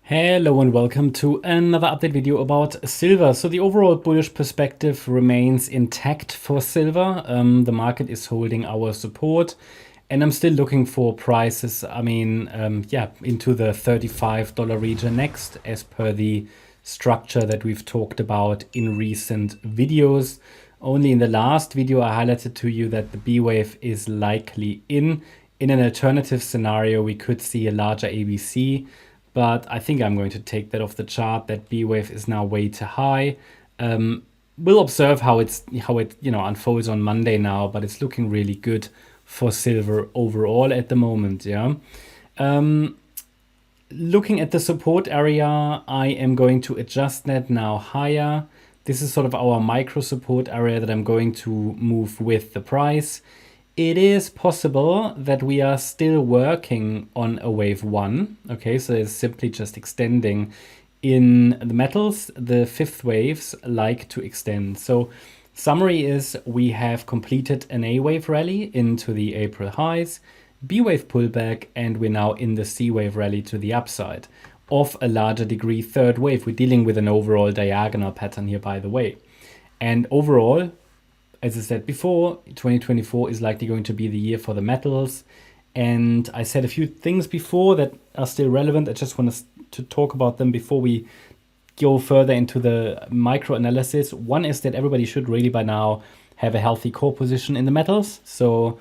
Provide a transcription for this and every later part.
Hello and welcome to another update video about silver. So the overall bullish perspective remains intact for silver. The market is holding our support and I'm still looking for prices, into the $35 region next, as per the structure that we've talked about in recent videos. Only in the last video I highlighted to you that the B wave is likely in. In an alternative scenario, we could see a larger ABC. But I think I'm going to take that off the chart. That B wave is now way too high. We'll observe how it unfolds on Monday now, but it's looking really good for silver overall at the moment. Yeah. Looking at the support area, I am going to adjust that now higher. This is sort of our micro support area that I'm going to move with the price. It is possible that we are still working on a wave one. Okay, so it's simply just extending. In the metals, the fifth waves like to extend. So summary is we have completed an A wave rally into the April highs, B wave pullback, and we're now in the C wave rally to the upside. Of a larger degree, third wave. We're dealing with an overall diagonal pattern here, by the way. And overall, as I said before, 2024 is likely going to be the year for the metals. And I said a few things before that are still relevant. I just want to talk about them before we go further into the micro analysis. One is that everybody should really by now have a healthy core position in the metals. So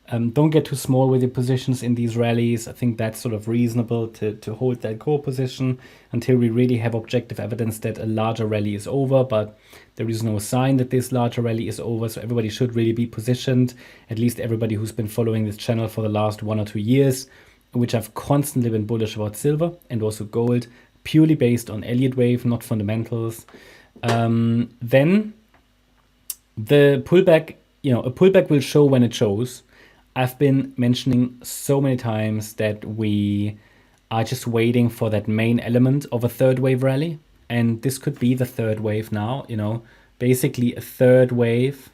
don't get too small with your positions in these rallies. I think that's sort of reasonable to hold that core position until we really have objective evidence that a larger rally is over. But there is no sign that this larger rally is over. So everybody should really be positioned, at least everybody who's been following this channel for the last 1 or 2 years, which I've constantly been bullish about silver and also gold, purely based on Elliott wave, not fundamentals. Then the pullback, a pullback will show when it shows. I've been mentioning so many times that we are just waiting for that main element of a third wave rally. And this could be the third wave now, basically a third wave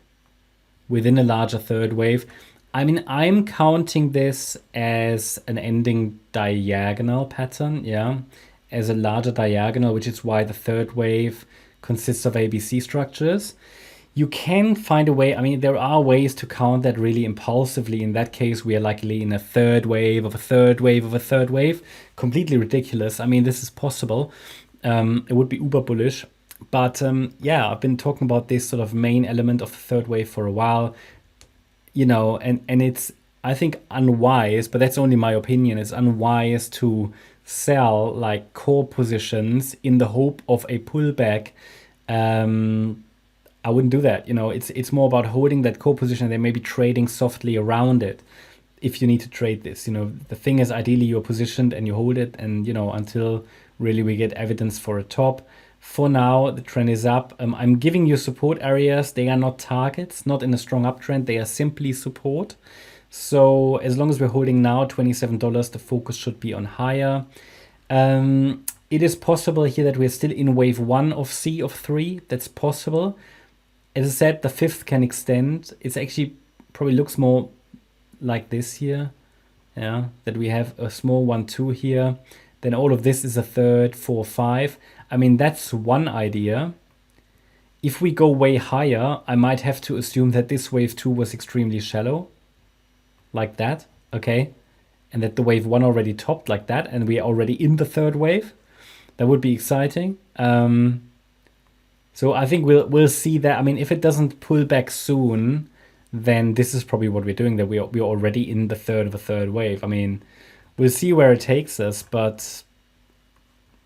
within a larger third wave. I mean, I'm counting this as an ending diagonal pattern, yeah, as a larger diagonal, which is why the third wave consists of ABC structures. You can find a way, I mean, there are ways to count that really impulsively. In that case, we are likely in a third wave of a third wave of a third wave. Completely ridiculous. I mean, this is possible. It would be uber bullish. But yeah, I've been talking about this sort of main element of the third wave for a while. And it's, I think, unwise, but that's only my opinion. It's unwise to sell like core positions in the hope of a pullback. I wouldn't do that. It's more about holding that core position and then maybe trading softly around it if you need to trade this. The thing is, ideally you're positioned and you hold it, and until really we get evidence for a top. For now, the trend is up. I'm giving you support areas. They are not targets, not in a strong uptrend. They are simply support. So as long as we're holding now $27, the focus should be on higher. It is possible here that we're still in wave one of C of 3. That's possible. As I said, the fifth can extend. It's actually probably looks more like this here. Yeah, that we have a small 1, 2 here. Then all of this is a third, 4, 5. I mean, that's one idea. If we go way higher, I might have to assume that this wave 2 was extremely shallow. Like that, okay? And that the wave 1 already topped like that, and we are already in the third wave. That would be exciting. So I think we'll see that. I mean, if it doesn't pull back soon, then this is probably what we're doing, that we're already in the third of a third wave. I mean, we'll see where it takes us, but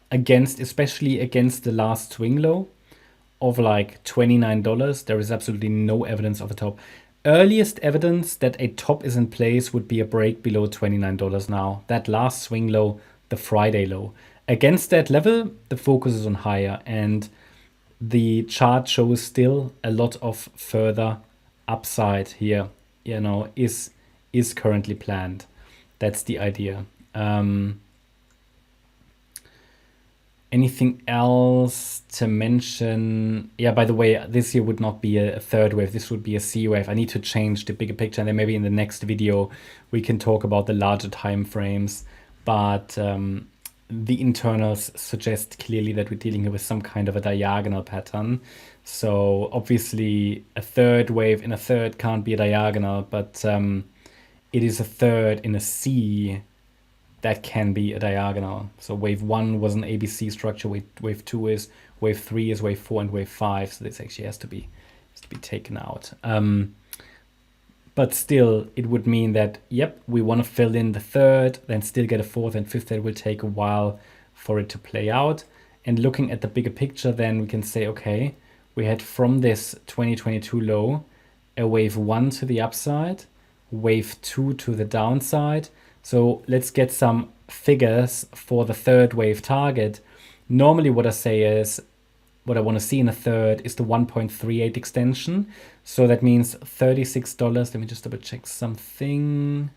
especially against the last swing low of like $29, there is absolutely no evidence of a top. Earliest evidence that a top is in place would be a break below $29 now. That last swing low, the Friday low. Against that level, the focus is on higher, and the chart shows still a lot of further upside here, is currently planned. That's the idea. Anything else to mention? Yeah, by the way, this here would not be a third wave. This would be a C wave. I need to change the bigger picture, and then maybe in the next video we can talk about the larger time frames. But the internals suggest clearly that we're dealing with some kind of a diagonal pattern. So obviously a third wave in a third can't be a diagonal, but it is a third in a C that can be a diagonal. So wave 1 was an ABC structure, wave 2 is, wave 3 is, wave 4 and wave 5. So this actually has to be taken out. But still, it would mean that, yep, we want to fill in the third, then still get a fourth and fifth. That will take a while for it to play out. And looking at the bigger picture, then we can say, okay, we had from this 2022 low, a wave 1 to the upside, wave 2 to the downside. So let's get some figures for the third wave target. Normally what I say is, what I want to see in a third is the 1.38 extension. So that means $36. Let me just double check something.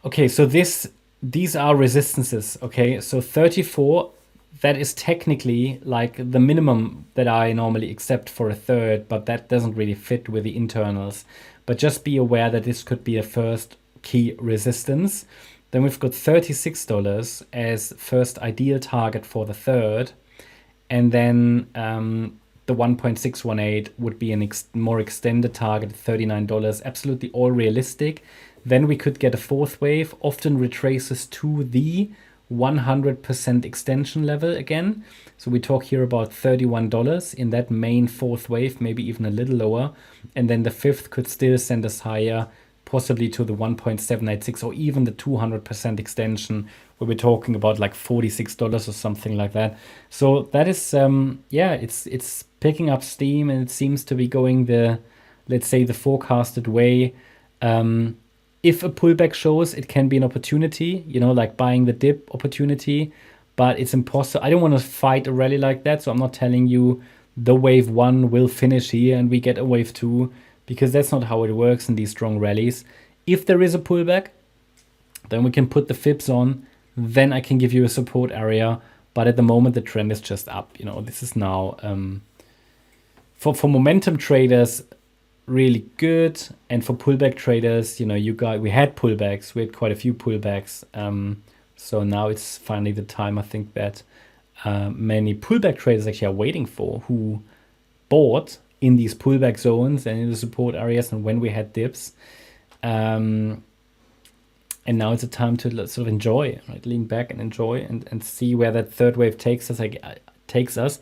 Okay, so these are resistances. Okay, so 34, that is technically like the minimum that I normally accept for a third, but that doesn't really fit with the internals. But just be aware that this could be a first key resistance. Then we've got $36 as first ideal target for the third. And then the 1.618 would be a more extended target, $39, absolutely all realistic. Then we could get a fourth wave, often retraces to the 100% extension level again. So we talk here about $31 in that main fourth wave, maybe even a little lower. And then the fifth could still send us higher, possibly to the 1.786 or even the 200% extension, where we're talking about like $46 or something like that. So that is, yeah, it's picking up steam, and it seems to be going the, let's say, the forecasted way. If a pullback shows, it can be an opportunity, you know, like buying the dip opportunity, but it's impossible. I don't want to fight a rally like that. So I'm not telling you the wave 1 will finish here and we get a wave 2, because that's not how it works in these strong rallies. If there is a pullback, then we can put the fibs on, then I can give you a support area. But at the moment, the trend is just up. You know, this is now, for momentum traders, really good. And for pullback traders, you know, we had pullbacks. We had quite a few pullbacks. So now it's finally the time, I think, that many pullback traders actually are waiting for, who bought in these pullback zones and in the support areas and when we had dips. And now it's a time to sort of enjoy, right? Lean back and enjoy and see where that third wave takes us.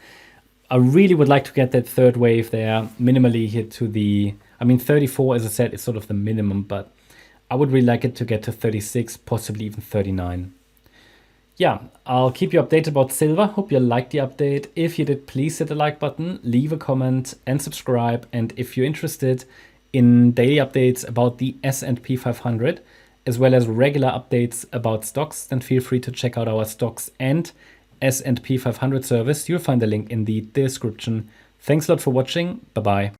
I really would like to get that third wave there minimally hit to the, 34, as I said, is sort of the minimum, but I would really like it to get to 36, possibly even 39. Yeah, I'll keep you updated about silver. Hope you liked the update. If you did, please hit the like button, leave a comment and subscribe. And if you're interested in daily updates about the S&P 500, as well as regular updates about stocks, then feel free to check out our stocks and S&P 500 service. You'll find the link in the description. Thanks a lot for watching. Bye-bye.